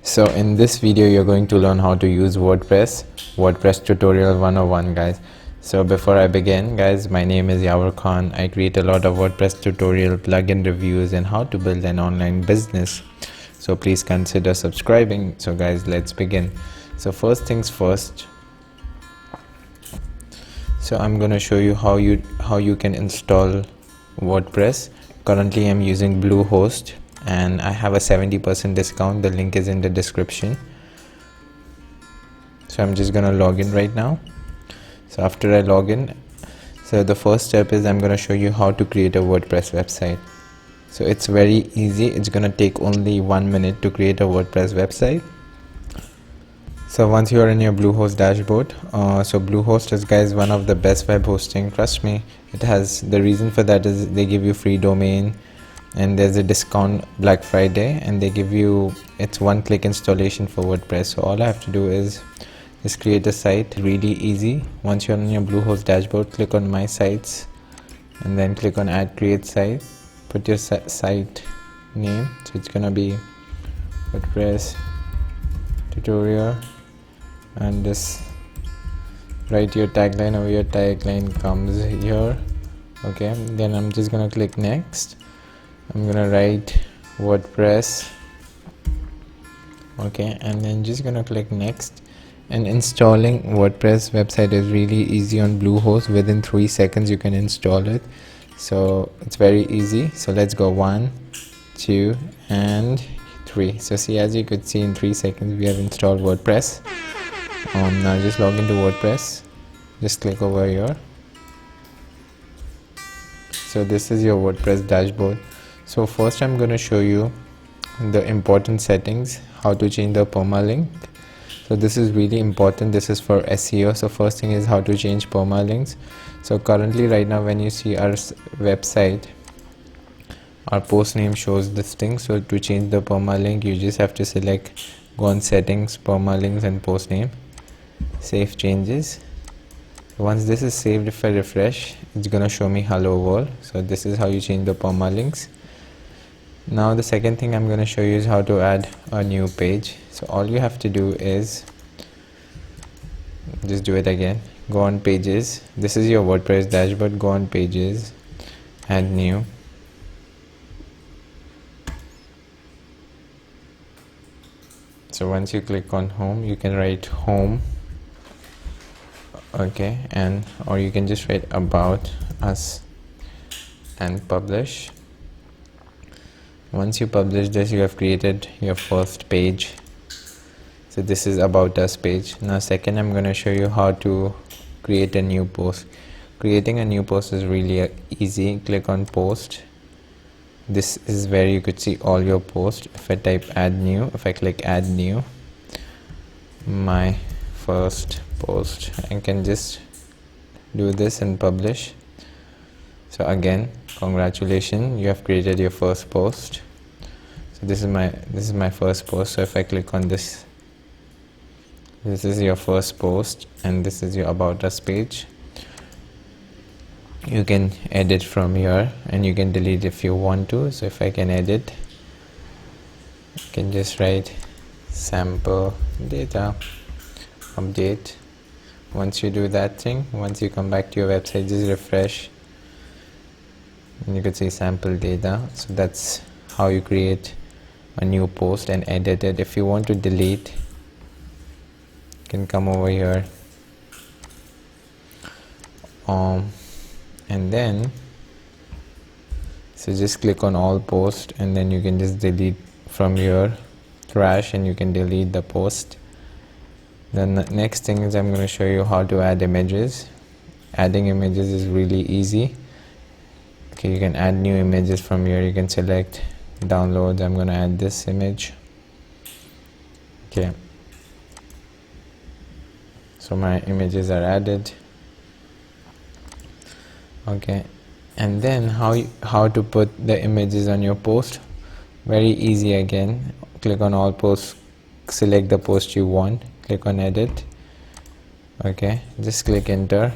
So in this video you're going to learn how to use WordPress tutorial 101 guys. So before I begin guys, my name is Yavar. I create a lot of WordPress tutorial, plugin reviews and how to build an online business. So please consider subscribing. So guys, let's begin. So first things first. So I'm going to show you how you can install WordPress. Currently I'm using Bluehost and I have a 70% discount. The link is in the description. So I'm just gonna log in right now. So after I log in, so the first step is I'm gonna show you how to create a WordPress website. So it's very easy. It's gonna take only 1 minute to create a WordPress website. So once you are in your Bluehost dashboard, so Bluehost is guys one of the best web hosting. Trust me, it has. The reason for that is they give you free domain and there's a discount Black Friday, and they give you, it's one-click installation for WordPress. So all I have to do is just create a site. Really easy. Once you're on your Bluehost dashboard, click on My Sites and then click on Add Create Site. Put your site name, so it's gonna be WordPress tutorial, and this, write your tagline, or your tagline comes here. Okay, then I'm just gonna click next. I'm gonna write WordPress. Okay, and then just gonna click next. And installing WordPress website is really easy on Bluehost. Within 3 seconds you can install it, so it's very easy. So let's go 1, 2 and 3. So see, as you could see, in 3 seconds we have installed WordPress. Now just log into WordPress. Just click over here. So this is your WordPress dashboard. So first I'm going to show you the important settings, how to change the permalink. So this is really important. This is for SEO. So first thing is how to change permalinks. So currently right now when you see our website, our post name shows this thing. So to change the permalink, you just have to select, go on settings, permalinks and post name, save changes. Once this is saved, if I refresh, it's gonna show me hello world. So this is how you change the permalinks. Now the second thing I'm going to show you is how to add a new page. So all you have to do is just do it again. Go on pages. This is your WordPress dashboard. Go on pages, add new. So once you click on home, you can write home. Okay, and or you can just write about us and publish. Once you publish this, you have created your first page. So this is about us page. Now second, I'm going to show you how to create a new post. Creating a new post is really easy. Click on post. This is where you could see all your posts. If I type add new, if I click add new, my first post, I can just do this and publish. So again, congratulations, you have created your first post. So this is my first post. So if I click on this, this is your first post and this is your about us page. You can edit from here and you can delete if you want to. So if I can edit, you can just write sample data update. Once you do that thing, once you come back to your website, just refresh and you could see sample data. So that's how you create a new post and edit it. If you want to delete, you can come over here and then so just click on all post and then you can just delete from your trash and you can delete the post. Then the next thing is I'm going to show you how to add images. Adding images is really easy. Okay, you can add new images from here. You can select downloads. I'm going to add this image. Okay, so my images are added. Okay, and then how to put the images on your post. Very easy. Again, click on all posts, select the post you want, click on edit. Okay, just click enter,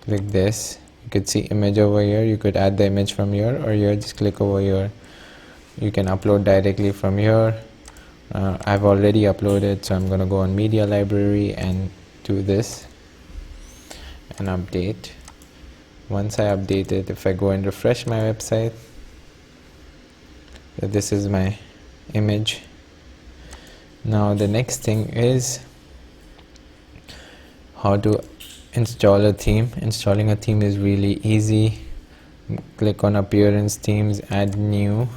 click this. You could see image over here. You could add the image from here, or here just click over here. You can upload directly from here, I've already uploaded, so I'm gonna go on media library and do this and update. Once I update it, if I go and refresh my website, this is my image. Now the next thing is how to install a theme. Installing a theme is really easy. Click on appearance, themes, add new.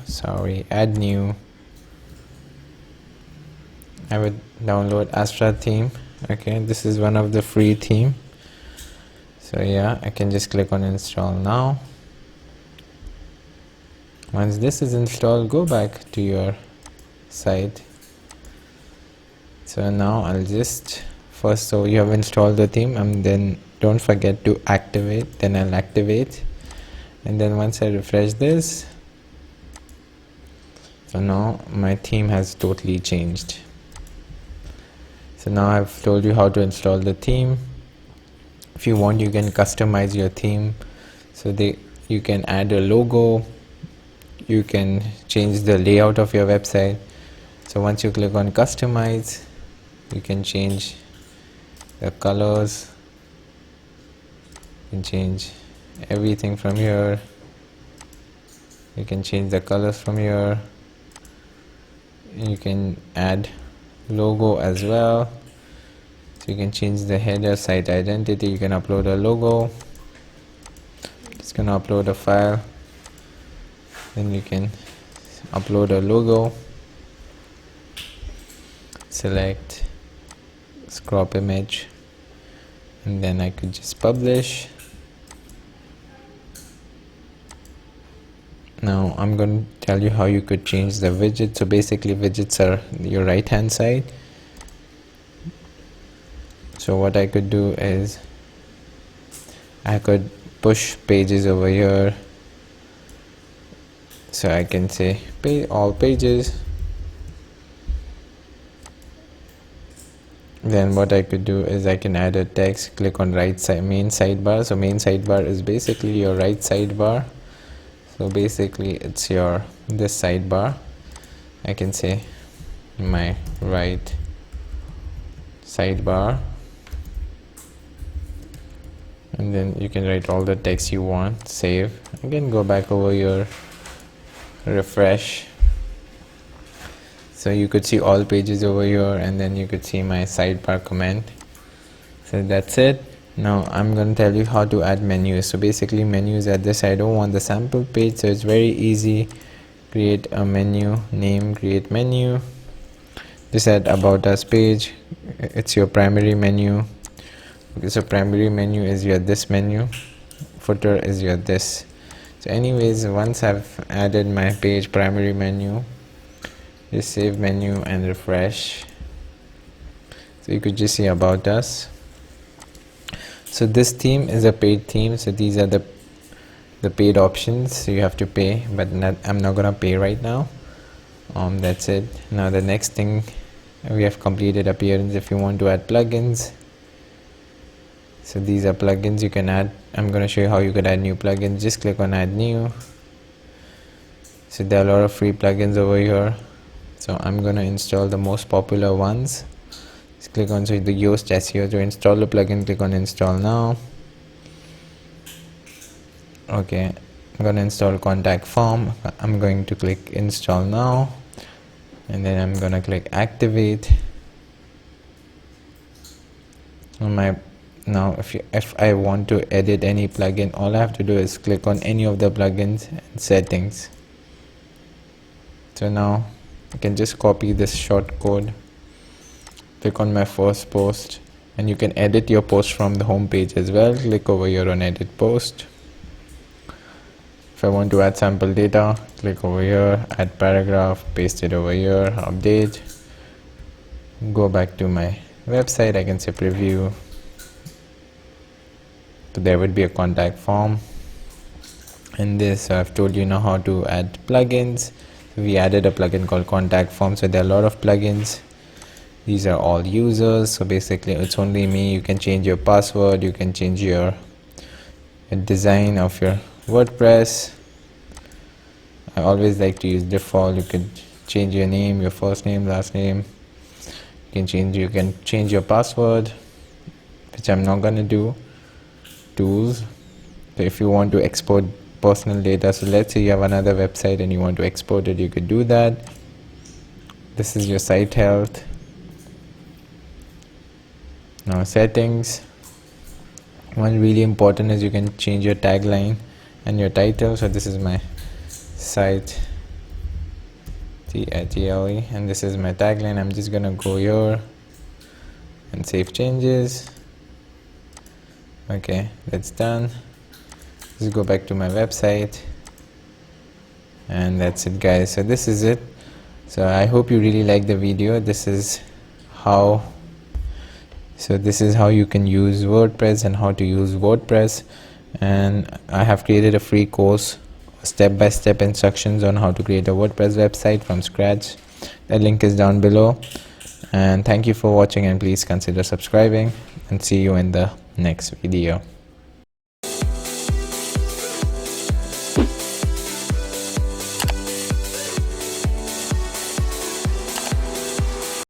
I would download Astra theme. Okay, this is one of the free theme. So yeah, I can just click on install now. Once this is installed, go back to your site. So now I'll just first, so you have installed the theme, and then don't forget to activate. Then I'll activate, and then once I refresh this, so now my theme has totally changed. So now I've told you how to install the theme. If you want, you can customize your theme. So you can add a logo, you can change the layout of your website. So once you click on customize, you can change the colors, you can change everything from here. You can change the colors from here. You can add logo as well. So you can change the header, site identity. You can upload a logo. Just gonna upload a file. Then you can upload a logo. Select, crop image, and then I could just publish. Now I'm going to tell you how you could change the widget. So basically widgets are your right hand side. So what I could do is I could push pages over here. So I can say all pages. Then what I could do is I can add a text, click on right side, main sidebar. So main sidebar is basically your right sidebar. So basically it's this sidebar. I can say my right sidebar, and then you can write all the text you want, save. Again, go back over here, refresh. So you could see all pages over here, and then you could see my sidebar comment. So that's it. Now I'm going to tell you how to add menus. So basically menus at this, I don't want the sample page, so it's very easy. Create a menu, name, create menu. Just add about us page. It's your primary menu. Okay, so primary menu is your this menu, footer is your this. So anyways, once I've added my page primary menu, just save menu and refresh. So you could just see about us. So this theme is a paid theme, so these are the paid options, so you have to pay, but I'm not gonna pay right now. That's it. Now the next thing, we have completed appearance. If you want to add plugins, so these are plugins you can add. I'm going to show you how you could add new plugins. Just click on add new. So there are a lot of free plugins over here, so I'm going to install the most popular ones. Just click on the Yoast SEO to install the plugin. Click on install now. Okay, I'm going to install contact form. I'm going to click install now, and then I'm going to click activate. Now if I want to edit any plugin, all I have to do is click on any of the plugins and settings. So now I can just copy this short code, click on my first post, and you can edit your post from the home page as well. Click over here on edit post. If I want to add sample data, click over here, add paragraph, paste it over here, update, go back to my website. I can say preview. So there would be a contact form. In this, I've told you now how to add plugins. We added a plugin called contact form. So there are a lot of plugins. These are all users. So basically it's only me. You can change your password. You can change your design of your WordPress. I always like to use default. You could change your name, your first name, last name. You can change your password, which I'm not gonna do. Tools. So if you want to export personal data, so let's say you have another website and you want to export it, you could do that. This is your site health. Now settings. One really important is you can change your tagline and your title. So this is my site TLE and this is my tagline. I'm just gonna go here and save changes. Okay, that's done. Just go back to my website and that's it, guys. So this is it. So I hope you really like the video. This is how you can use WordPress and how to use WordPress, and I have created a free course, step-by-step instructions on how to create a WordPress website from scratch. The link is down below, and thank you for watching, and please consider subscribing, and see you in the next video.